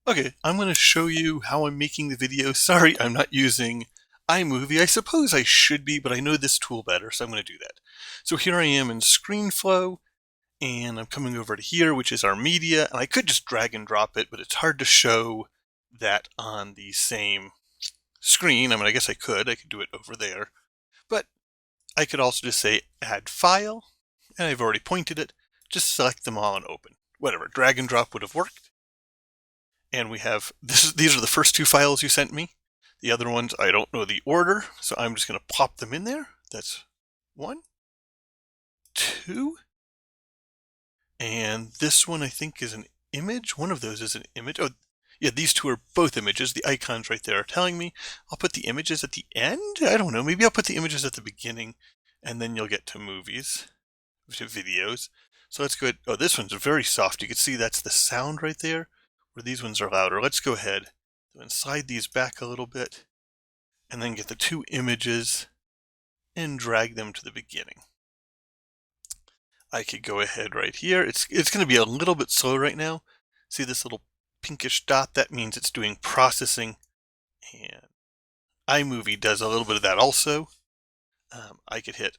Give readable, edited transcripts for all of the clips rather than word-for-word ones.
Okay, I'm going to show you how I'm making the video. Sorry, I'm not using iMovie. I suppose I should be, but I know this tool better, so I'm going to do that. So here I am in ScreenFlow, and I'm coming over to here, which is our media, and I could just drag and drop it, but it's hard to show that on the same screen. I mean, I guess I could do it over there, but I could also just say add file, and I've already pointed it. Just select them all and open. Whatever, drag and drop would have worked. And we have these are the first two files you sent me. The other ones, I don't know the order, so I'm just going to pop them in there. That's one, two, and this one I think is an image. One of those is an image. Oh, yeah, these two are both images. The icons right there are telling me. I'll put the images at the end. I don't know. Maybe I'll put the images at the beginning, and then you'll get to movies, to videos. So let's go ahead. Oh, this one's very soft. You can see that's the sound right there, where these ones are louder. Let's go ahead and slide these back a little bit, and then get the two images and drag them to the beginning. I could go ahead right here. It's going to be a little bit slow right now. See this little pinkish dot? That means it's doing processing, and iMovie does a little bit of that also. I could hit,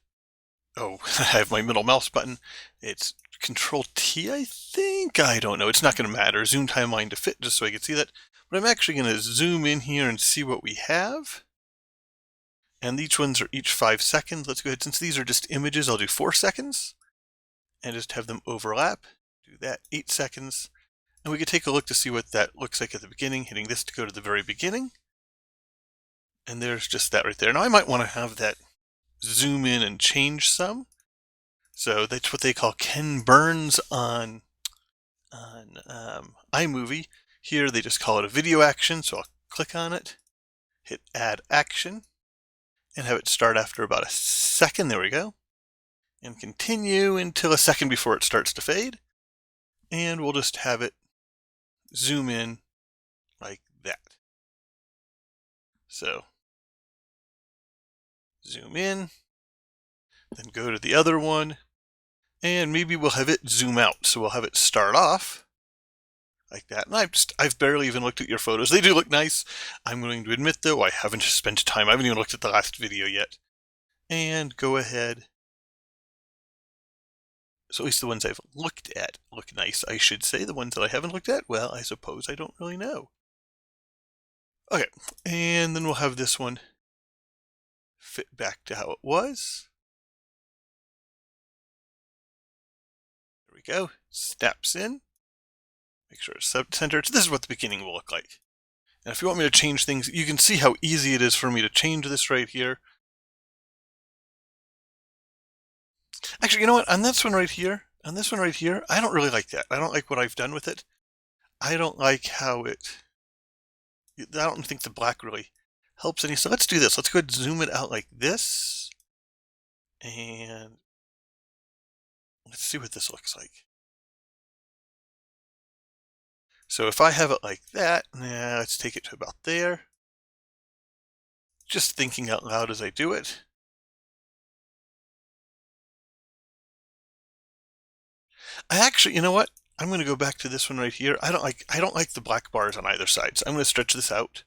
oh, I have my middle mouse button. It's Control T, I think. I don't know. It's not going to matter. Zoom timeline to fit just so I can see that. But I'm actually going to zoom in here and see what we have. And each ones are each 5 seconds. Let's go ahead. Since these are just images, I'll do 4 seconds and just have them overlap. Do that 8 seconds. And we can take a look to see what that looks like at the beginning, hitting this to go to the very beginning. And there's just that right there. Now I might want to have that zoom in and change some. So that's what they call Ken Burns on iMovie. Here they just call it a video action, so I'll click on it, hit add action, and have it start after about a second. There we go. And continue until a second before it starts to fade. And we'll just have it zoom in like that. So zoom in, then go to the other one, and maybe we'll have it zoom out. So we'll have it start off like that. And I've barely even looked at your photos. They do look nice. I'm going to admit though, I haven't spent time. I haven't even looked at the last video yet. And go ahead. So at least the ones I've looked at look nice, I should say. The ones that I haven't looked at, well, I suppose I don't really know. Okay, and then we'll have this one fit back to how it was. There we go. Snaps in. Make sure it's centered. So this is what the beginning will look like. And if you want me to change things, you can see how easy it is for me to change this right here. Actually, you know what? On this one right here, I don't really like that. I don't like what I've done with it. I don't like how I don't think the black really helps any. So let's do this. Let's go ahead and zoom it out like this. And let's see what this looks like. So if I have it like that, let's take it to about there. Just thinking out loud as I do it. I actually, you know what? I'm going to go back to this one right here. I don't like the black bars on either side. So I'm going to stretch this out.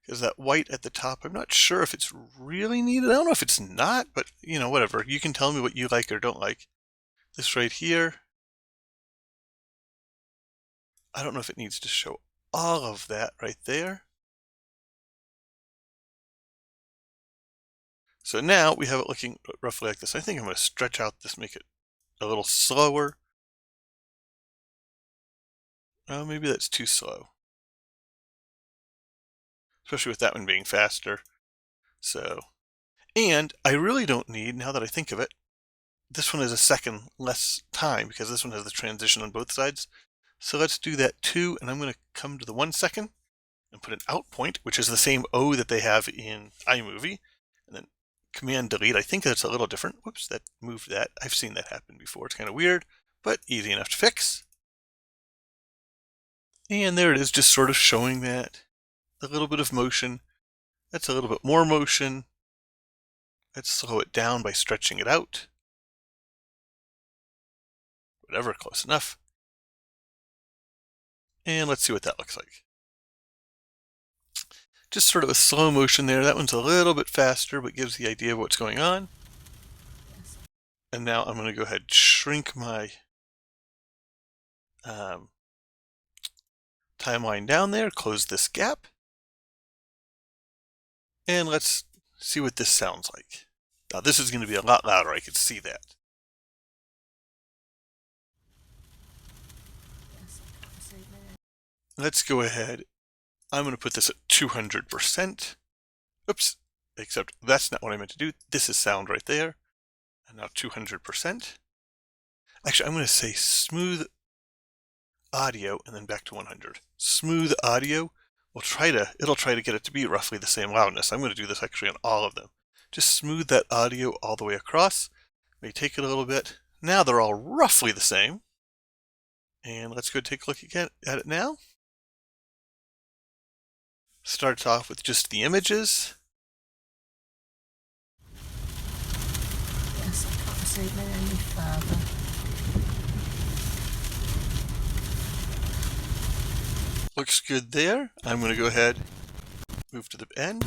Because that white at the top, I'm not sure if it's really needed. I don't know if it's not, but you know, whatever. You can tell me what you like or don't like. This right here, I don't know if it needs to show all of that right there. So now we have it looking roughly like this. I think I'm going to stretch out this, make it a little slower. Oh, maybe that's too slow. Especially with that one being faster. So, and I really don't need, now that I think of it, this one is a second less time because this one has the transition on both sides. So let's do that too. And I'm going to come to the 1 second and put an out point, which is the same O that they have in iMovie. And then Command Delete. I think that's a little different. Whoops, that moved that. I've seen that happen before. It's kind of weird, but easy enough to fix. And there it is, just sort of showing that. A little bit of motion. That's a little bit more motion. Let's slow it down by stretching it out. Whatever, close enough. And let's see what that looks like. Just sort of a slow motion there. That one's a little bit faster, but gives the idea of what's going on. And now I'm going to go ahead and shrink my timeline down there, close this gap. And let's see what this sounds like. Now this is going to be a lot louder, I can see that. Let's go ahead. I'm going to put this at 200%. Oops, except that's not what I meant to do. This is sound right there. And now 200%. Actually, I'm going to say smooth audio and then back to 100. Smooth audio it'll try to get it to be roughly the same loudness. I'm going to do this actually on all of them. Just smooth that audio all the way across. May take it a little bit. Now they're all roughly the same. And let's go take a look again at it now. Starts off with just the images. Yes, I can't proceed any further. Looks good there. I'm going to go ahead, move to the end.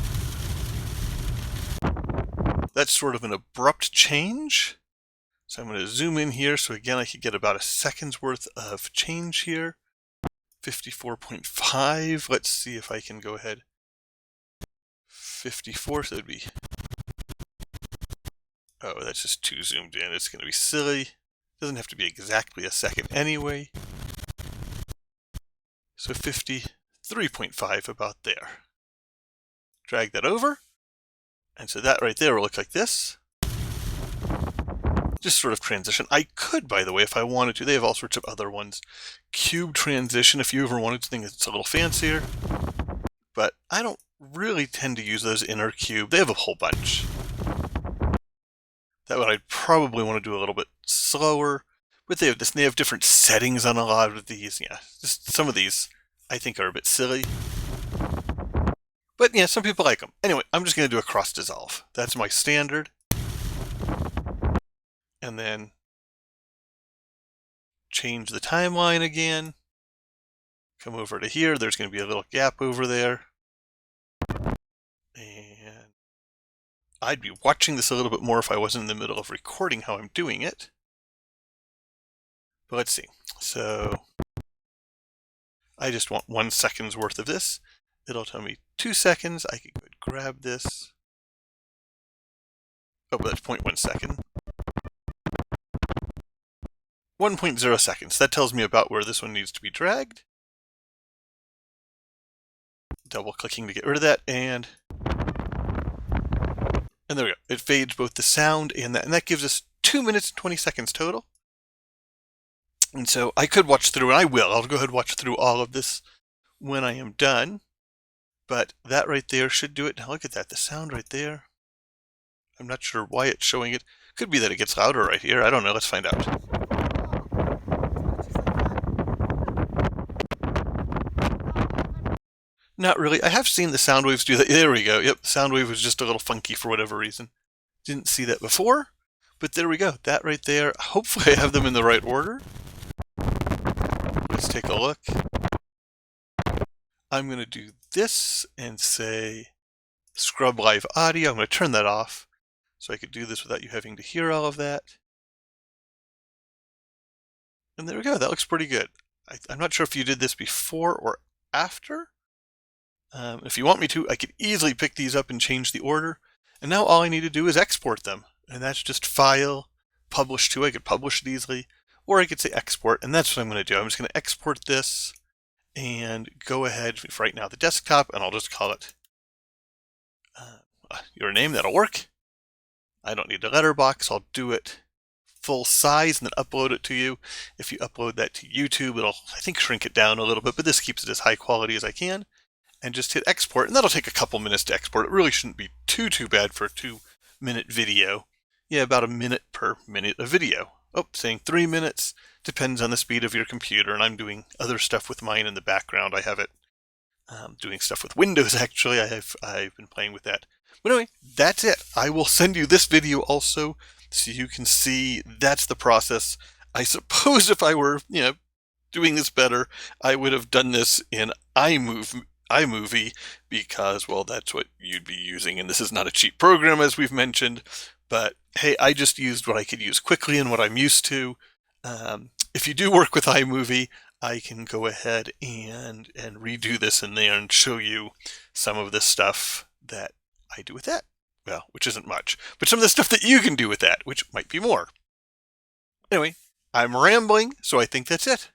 That's sort of an abrupt change. So I'm going to zoom in here. So again, I could get about a second's worth of change here. 54.5. Let's see if I can go ahead. 54, so it'd be... Oh, that's just too zoomed in. It's going to be silly. Doesn't have to be exactly a second anyway. So 53.5, about there. Drag that over. And so that right there will look like this. Just sort of transition. I could, by the way, if I wanted to. They have all sorts of other ones. Cube transition, if you ever wanted to think it's a little fancier. But I don't really tend to use those inner cube. They have a whole bunch. That one I'd probably want to do a little bit slower. But they have this. They have different settings on a lot of these. Yeah, just some of these I think are a bit silly. But yeah, some people like them. Anyway, I'm just going to do a cross dissolve. That's my standard. And then change the timeline again. Come over to here. There's going to be a little gap over there. And I'd be watching this a little bit more if I wasn't in the middle of recording how I'm doing it. But let's see. So I just want 1 second's worth of this. It'll tell me 2 seconds. I can go grab this. Oh, but that's 0.1 second. 1.0 seconds. That tells me about where this one needs to be dragged. Double clicking to get rid of that, and there we go. It fades both the sound and that gives us 2 minutes and 20 seconds total. And so I could watch through, and I will. I'll go ahead and watch through all of this when I am done. But that right there should do it. Now look at that, the sound right there. I'm not sure why it's showing it. Could be that it gets louder right here. I don't know. Let's find out. Not really. I have seen the sound waves do that. There we go. Yep, the sound wave was just a little funky for whatever reason. Didn't see that before, but there we go. That right there. Hopefully I have them in the right order. Let's take a look. I'm going to do this and say scrub live audio. I'm going to turn that off so I could do this without you having to hear all of that. And there we go. That looks pretty good. I'm not sure if you did this before or after. If you want me to, I could easily pick these up and change the order. And now all I need to do is export them. And that's just File, Publish to. I could publish it easily. Or I could say Export, and that's what I'm going to do. I'm just going to export this and go ahead, for right now, the desktop, and I'll just call it your name. That'll work. I don't need a letterbox. I'll do it full size and then upload it to you. If you upload that to YouTube, it'll, I think, shrink it down a little bit, but this keeps it as high quality as I can. And just hit export, and that'll take a couple minutes to export. It really shouldn't be too bad for a 2-minute video. Yeah, about a minute per minute of video. Oh, saying 3 minutes. Depends on the speed of your computer, and I'm doing other stuff with mine in the background. I have it doing stuff with Windows, actually. I've been playing with that. But anyway, that's it. I will send you this video also, so you can see that's the process. I suppose if I were, doing this better, I would have done this in iMovie because, well, that's what you'd be using. And this is not a cheap program, as we've mentioned. But hey, I just used what I could use quickly and what I'm used to. If you do work with iMovie, I can go ahead and redo this in there and show you some of the stuff that I do with that. Well, which isn't much, but some of the stuff that you can do with that, which might be more. Anyway, I'm rambling, so I think that's it.